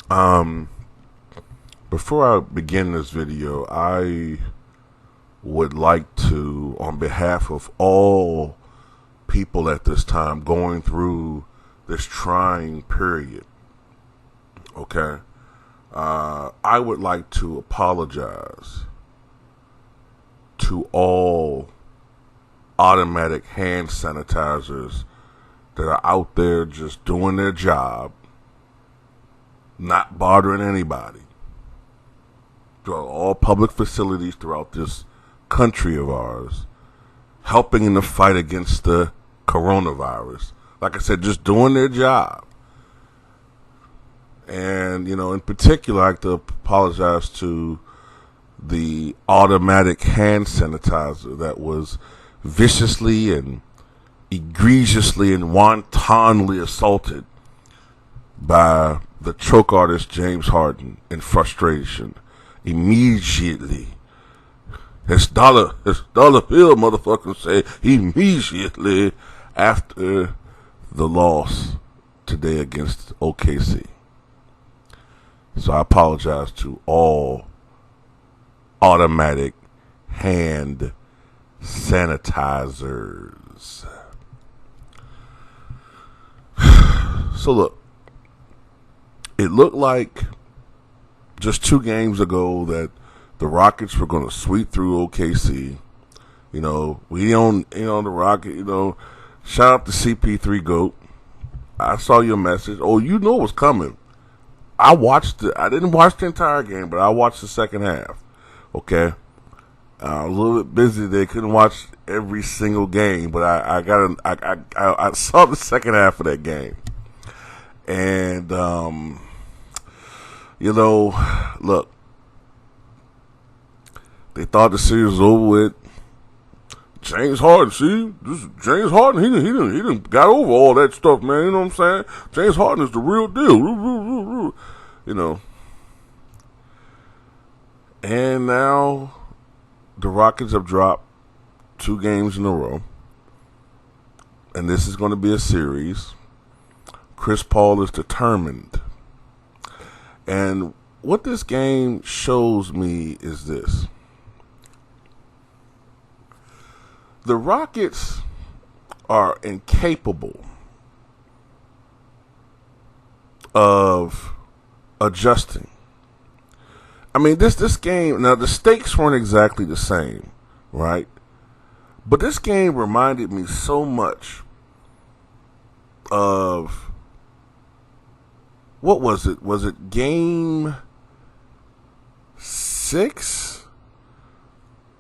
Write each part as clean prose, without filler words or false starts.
Um, Before I begin this video, I would like to, on behalf of all people at this time going through this trying period, okay, I would like to apologize to all automatic hand sanitizers that are out there just doing their job, not bothering anybody, throughout all public facilities throughout this country of ours, helping in the fight against the coronavirus. Like I said, just doing their job. And, in particular, I like to apologize to the automatic hand sanitizer that was viciously and egregiously and wantonly assaulted by the choke artist James Harden in frustration immediately. His dollar bill motherfucker say immediately after the loss today against OKC. So I apologize to all automatic hand sanitizers. So look, it looked like just 2 games ago that the Rockets were going to sweep through OKC. We on the Rocket. Shout out to CP3 GOAT. I saw your message. Oh, you know what's coming. I watched it. I didn't watch the entire game, but I watched the second half. Okay, I was a little bit busy today. Couldn't watch every single game, but I saw the second half of that game, and look, they thought the series was over with. James Harden, see, this is James Harden. He didn't got over all that stuff, man. You know what I'm saying? James Harden is the real deal. And now the Rockets have dropped 2 games in a row, and this is going to be a series. Chris Paul is determined, and what this game shows me is this. The Rockets are incapable of adjusting. I mean, this game, now the stakes weren't exactly the same, right? But this game reminded me so much of, what was it? Was it game 6?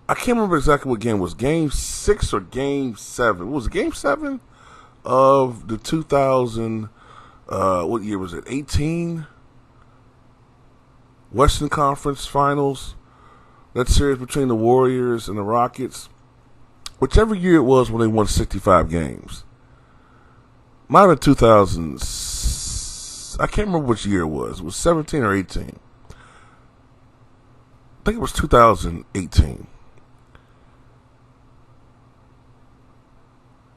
I can't remember exactly what game it was. Game 6 or game 7? Was it game 7 of the 2000? What year was it? 18 Western Conference Finals. That series between the Warriors and the Rockets. Whichever year it was when they won 65 games. Might have been 2000. I can't remember which year it was. It was 17 or 18. I think it was 2018.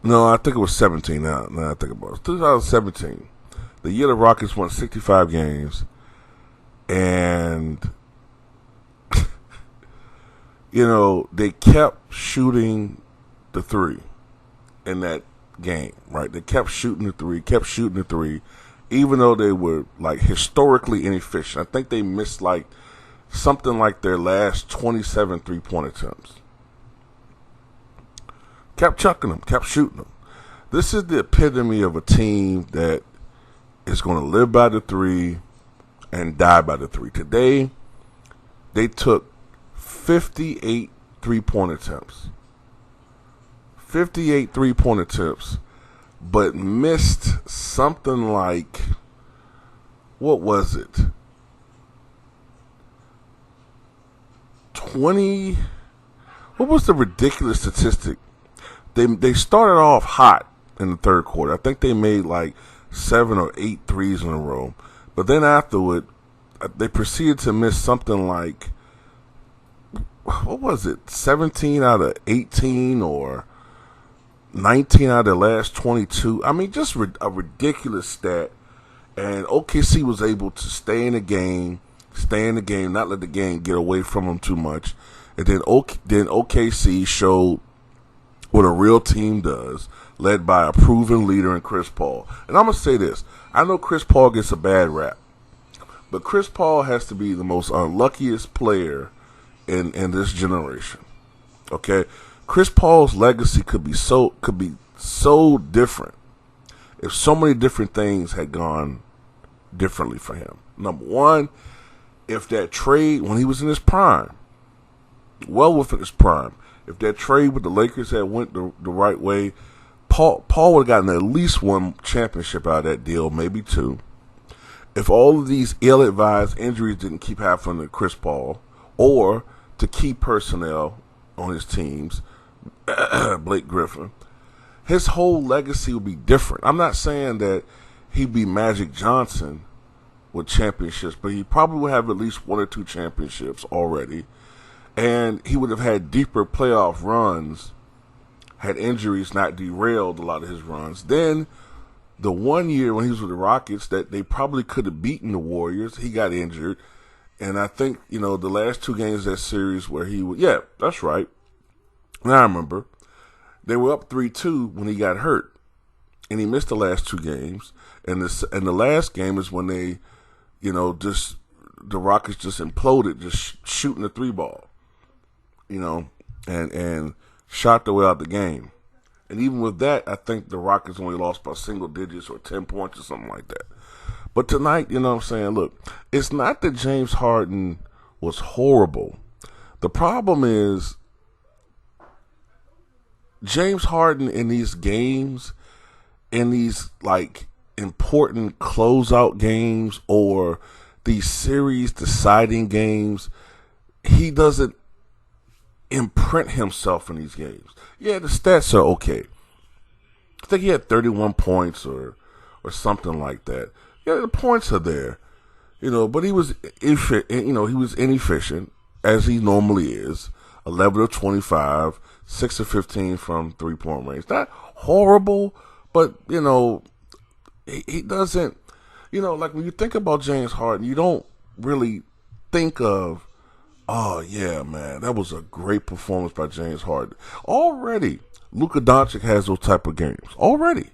No, I think it was 17 now. I think about it. 2017. The year the Rockets won 65 games. And, they kept shooting the 3 in that game, right? They kept shooting the 3, even though they were, historically inefficient. I think they missed, something like their last 27 3-point attempts. Kept chucking them, kept shooting them. This is the epitome of a team that is going to live by the 3 and die by the 3. Today, they took 58 3-point attempts. 58 3-point attempts, but missed something like, what was it? 20. What was the ridiculous statistic? They started off hot in the third quarter. I think they made 7 or 8 threes in a row. But then afterward, they proceeded to miss something like, what was it, 17 out of 18 or 19 out of their last 22. I mean, just a ridiculous stat. And OKC was able to stay in the game, not let the game get away from them too much. And then OKC showed what a real team does, led by a proven leader in Chris Paul. And I'm going to say this. I know Chris Paul gets a bad rap, but Chris Paul has to be the most unluckiest player in this generation. Okay? Chris Paul's legacy could be so different if so many different things had gone differently for him. Number one, if that trade, when he was in his prime, well within his prime, if that trade with the Lakers had went the right way, Paul would have gotten at least one championship out of that deal, maybe two. If all of these ill-advised injuries didn't keep happening to Chris Paul, or to key personnel on his teams, Blake Griffin, his whole legacy would be different. I'm not saying that he'd be Magic Johnson with championships, but he probably would have at least one or two championships already. And he would have had deeper playoff runs had injuries not derailed a lot of his runs. Then the 1 year when he was with the Rockets that they probably could have beaten the Warriors, he got injured. And I think, the last two games of that series where yeah, that's right. Now I remember. They were up 3-2 when he got hurt. And he missed the last two games. And the last game is when they, the Rockets just imploded, just shooting the three ball. And shot their way out the game. And even with that, I think the Rockets only lost by single digits or 10 points or something like that. But tonight, what I'm saying, look, it's not that James Harden was horrible. The problem is James Harden in these games, in these important closeout games or these series deciding games, he doesn't imprint himself in these games. Yeah, the stats are okay. I think he had 31 points or something like that. Yeah, the points are there, but he was he was inefficient as he normally is. 11 of 25, 6 of 15 from 3-point range. Not horrible, but he doesn't. When you think about James Harden, you don't really think of, oh, yeah, man, that was a great performance by James Harden. Already, Luka Doncic has those type of games. Already.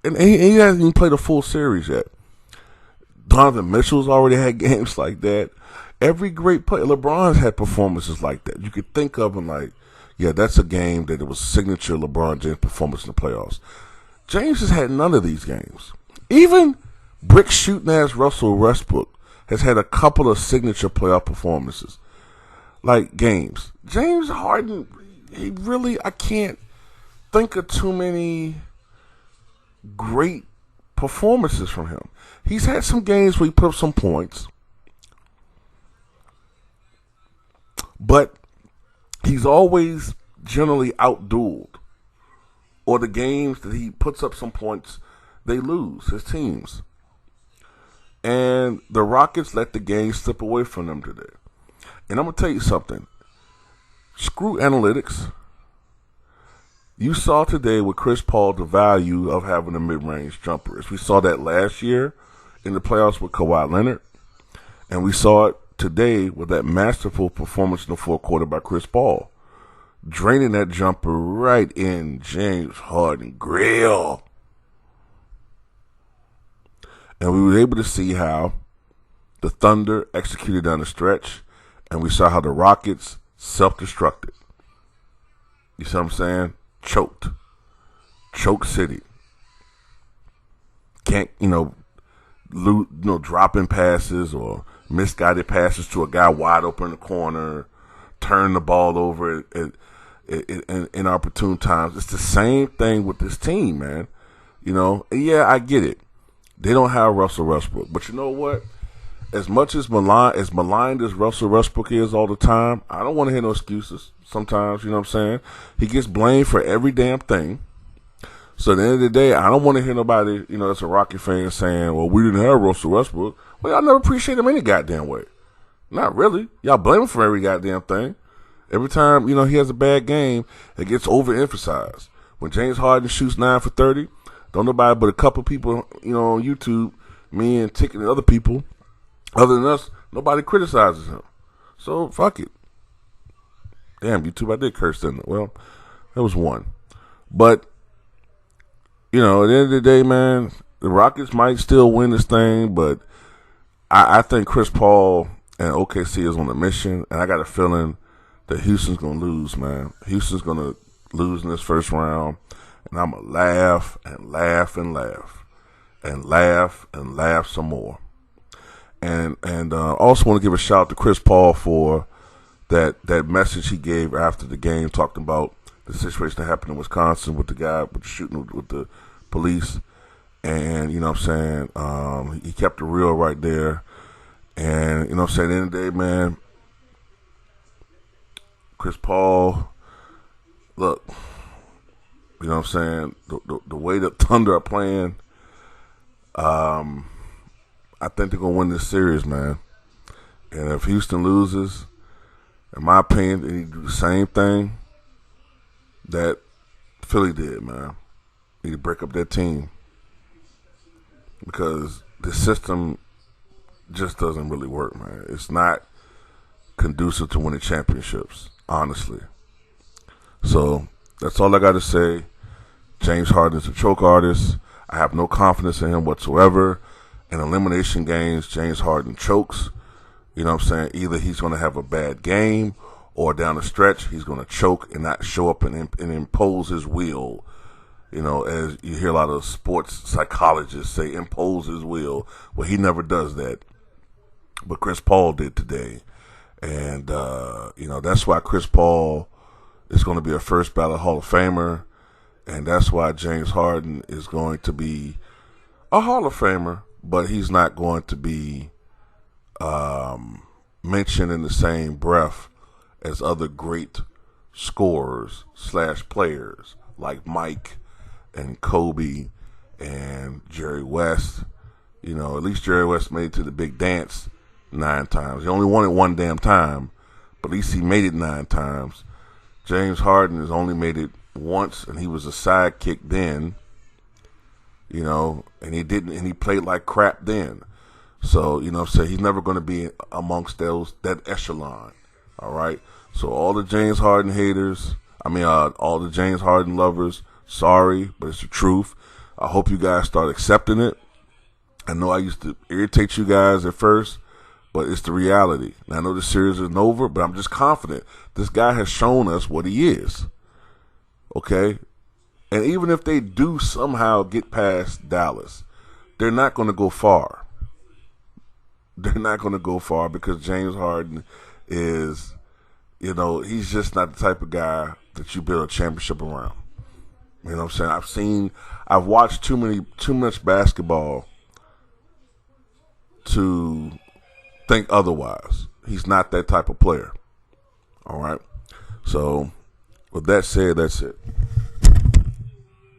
And he hasn't even played a full series yet. Donovan Mitchell's already had games like that. Every great player, LeBron's had performances like that. You could think of them yeah, that's a game that it was signature LeBron James performance in the playoffs. James has had none of these games. Even brick shooting ass Russell Westbrook has had a couple of signature playoff performances, games. James Harden, I can't think of too many great performances from him. He's had some games where he put up some points, but he's always generally outdueled. Or the games that he puts up some points, they lose, his teams. And the Rockets let the game slip away from them today. And I'm going to tell you something. Screw analytics. You saw today with Chris Paul the value of having a mid-range jumper. We saw that last year in the playoffs with Kawhi Leonard. And we saw it today with that masterful performance in the fourth quarter by Chris Paul. Draining that jumper right in James Harden grill. And we were able to see how the Thunder executed down the stretch, and we saw how the Rockets self-destructed. You see what I'm saying? Choked. Choke City. Can't, dropping passes or misguided passes to a guy wide open in the corner, turn the ball over in inopportune times. It's the same thing with this team, man. Yeah, I get it. They don't have Russell Westbrook. But you know what? As much as maligned as Russell Westbrook is all the time, I don't want to hear no excuses sometimes, you know what I'm saying? He gets blamed for every damn thing. So at the end of the day, I don't want to hear nobody, that's a Rocket fan saying, well, we didn't have Russell Westbrook. Well, y'all never appreciate him any goddamn way. Not really. Y'all blame him for every goddamn thing. Every time, he has a bad game, it gets overemphasized. When James Harden shoots 9 for 30, Don't nobody but a couple people, on YouTube, me and Tick and other people, other than us, nobody criticizes him. So fuck it. Damn, YouTube, I did curse, didn't it? Well, that was one. But, at the end of the day, man, the Rockets might still win this thing, but I think Chris Paul and OKC is on a mission, and I got a feeling that Houston's going to lose, man. Houston's going to lose in this first round, and I'm going to laugh and laugh and laugh and laugh and laugh some more. And also want to give a shout out to Chris Paul for that message he gave after the game, talking about the situation that happened in Wisconsin with the guy with the shooting with the police. And, he kept it real right there. And, at the end of the day, man, Chris Paul, look, the way the Thunder are playing, I think they're going to win this series, man. And if Houston loses, in my opinion, they need to do the same thing that Philly did, man. They need to break up their team. Because the system just doesn't really work, man. It's not conducive to winning championships, honestly. So that's all I got to say. James Harden's a choke artist. I have no confidence in him whatsoever. In elimination games, James Harden chokes. Either he's going to have a bad game, or down the stretch, he's going to choke and not show up and impose his will. As you hear a lot of sports psychologists say, impose his will. Well, he never does that. But Chris Paul did today. And, that's why Chris Paul is going to be a first ballot Hall of Famer. And that's why James Harden is going to be a Hall of Famer, but he's not going to be mentioned in the same breath as other great scorers / players like Mike and Kobe and Jerry West. At least Jerry West made it to the big dance 9 times. He only won it one damn time, but at least he made it 9 times. James Harden has only made it once, and he was a sidekick then. And he played like crap then. So, he's never going to be amongst that echelon. All right. So all the James Harden haters, all the James Harden lovers, sorry, but it's the truth. I hope you guys start accepting it. I know I used to irritate you guys at first, but it's the reality. And I know the series isn't over, but I'm just confident. This guy has shown us what he is. Okay? And even if they do somehow get past Dallas, they're not going to go far. They're not going to go far because James Harden is, he's just not the type of guy that you build a championship around. You know what I'm saying? I've watched too much basketball to think otherwise. He's not that type of player. All right. So with that said, that's it.